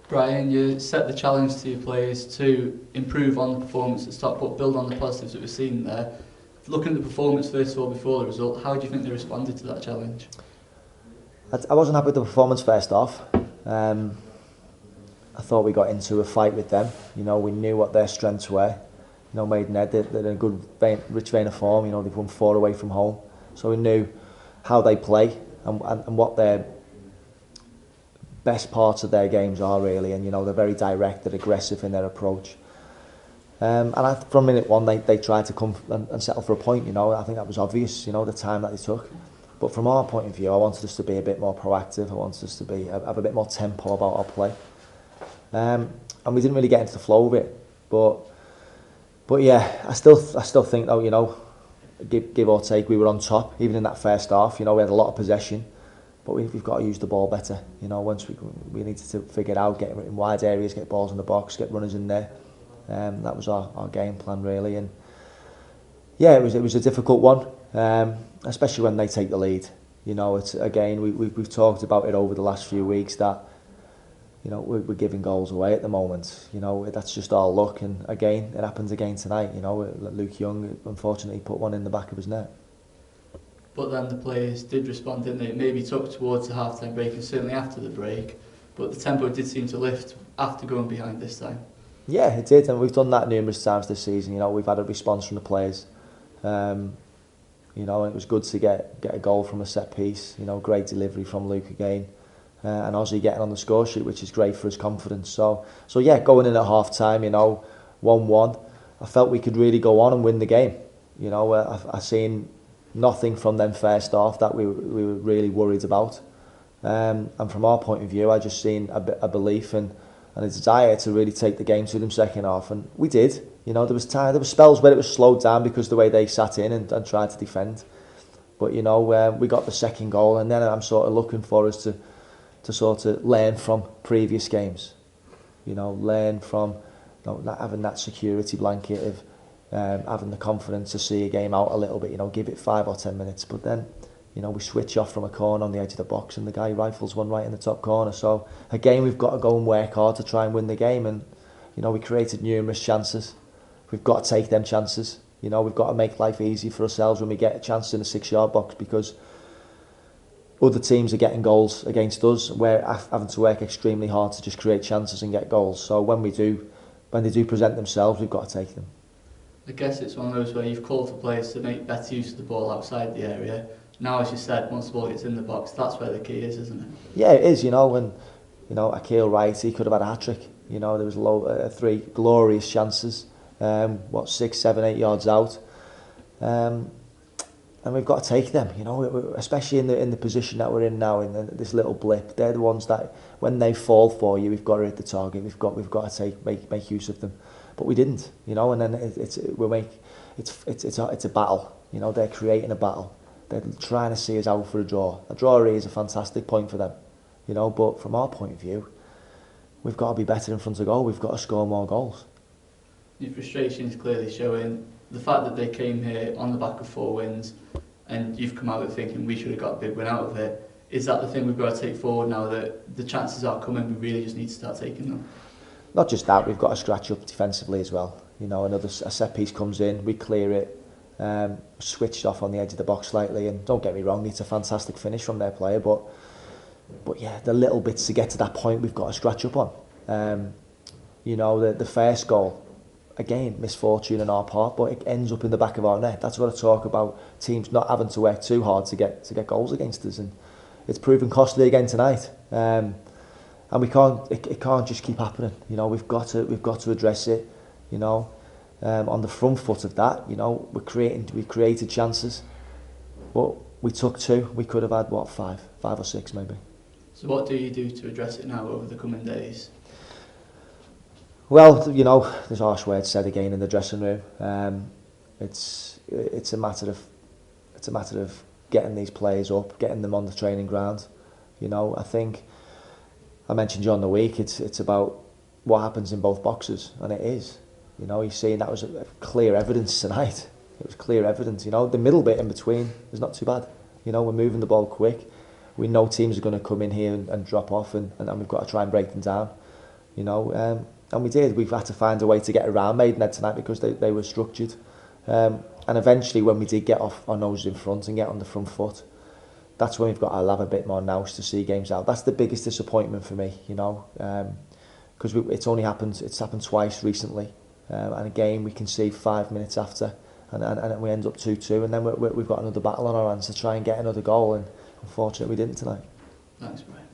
Bryan, you set the challenge to your players to improve on the performance at stop, but build on the positives that we've seen there. Looking at the performance first of all before the result, how do you think they responded to that challenge? I wasn't happy with the performance first off. I thought we got into a fight with them. We knew what their strengths were. Maidenhead, they're in a good, rich vein of form. They've won 4 away from home. So we knew how they play and what their best parts of their games are really. And, they're very direct, they're aggressive in their approach. From minute one, they tried to come and settle for a point. I think that was obvious, the time that they took. But from our point of view, I wanted us to be a bit more proactive. I wanted us to have a bit more tempo about our play. And we didn't really get into the flow of it. But yeah, I still think though, give or take, we were on top even in that first half. We had a lot of possession, but we've got to use the ball better. Once we needed to figure it out, get in wide areas, get balls in the box, get runners in there. That was our game plan really, and yeah, it was a difficult one, especially when they take the lead. It's again we've talked about it over the last few weeks that we're giving goals away at the moment. That's just our luck, and again it happens again tonight. Luke Young unfortunately put one in the back of his net. But then the players did respond, didn't they? It maybe took towards the half-time break and certainly after the break, but the tempo did seem to lift after going behind this time. Yeah, it did, and we've done that numerous times this season. We've had a response from the players. And it was good to get a goal from a set piece. Great delivery from Luke again, and Ozzy getting on the score sheet, which is great for his confidence. So yeah, going in at half time, 1-1, I felt we could really go on and win the game. I seen nothing from them first half that we were really worried about. And from our point of view, I just seen a belief and a desire to really take the game to them second half, and we did. There were spells where it was slowed down because of the way they sat in and tried to defend. But we got the second goal, and then I'm sort of looking for us to sort of learn from previous games. Learn from not having that security blanket of having the confidence to see a game out a little bit. Give it 5 or 10 minutes, but then we switch off from a corner on the edge of the box and the guy rifles one right in the top corner. So again, we've got to go and work hard to try and win the game, and we created numerous chances. We've got to take them chances. We've got to make life easy for ourselves when we get a chance in the 6-yard box, because other teams are getting goals against us. We're having to work extremely hard to just create chances and get goals. So when they do present themselves, we've got to take them. I guess it's one of those where you've called for players to make better use of the ball outside the area. Now, as you said, once the ball gets in the box, that's where the key is, isn't it? Yeah, it is. When Akil Wright, he could have had a hat-trick. There was 3 glorious chances. 6, 7, 8 yards out, and we've got to take them. Especially in the position that we're in now, in this little blip. They're the ones that, when they fall for you, we've got to hit the target. We've got to make use of them, but we didn't. And then it's a battle. They're creating a battle. They're trying to see us out for a draw. A draw is a fantastic point for them, But from our point of view, we've got to be better in front of goal. We've got to score more goals. Your frustration is clearly showing. The fact that they came here on the back of 4 wins and you've come out with thinking we should have got a big win out of it, is that the thing we've got to take forward now that the chances are coming, we really just need to start taking them? Not just that, we've got to scratch up defensively as well. A set piece comes in, we clear it, switched off on the edge of the box slightly, and don't get me wrong, it's a fantastic finish from their player, but yeah, the little bits to get to that point we've got to scratch up on. The first goal, again, misfortune on our part, but it ends up in the back of our net. That's what I talk about, teams not having to work too hard to get goals against us, and it's proven costly again tonight. And we can't, it can't just keep happening. We've got to address it. On the front foot of that, we created chances, but we took 2. We could have had 5 or 6 maybe. So what do you do to address it now over the coming days? Well, there's harsh words said again in the dressing room. It's a matter of getting these players up, getting them on the training ground. I think I mentioned during the week, it's about what happens in both boxes, and it is. You're seeing that was a clear evidence tonight. It was clear evidence. The middle bit in between is not too bad. We're moving the ball quick. We know teams are going to come in here and drop off, and we've got to try and break them down. you know, and we did. We've had to find a way to get around Maidenhead tonight because they were structured. And eventually, when we did get off our noses in front and get on the front foot, that's when we've got to have a bit more nous to see games out. That's the biggest disappointment for me, you know, because it's happened twice recently, and again we can see 5 minutes after, and we end up 2-2, and then we've got another battle on our hands to try and get another goal, and unfortunately we didn't tonight. Thanks, Bryan.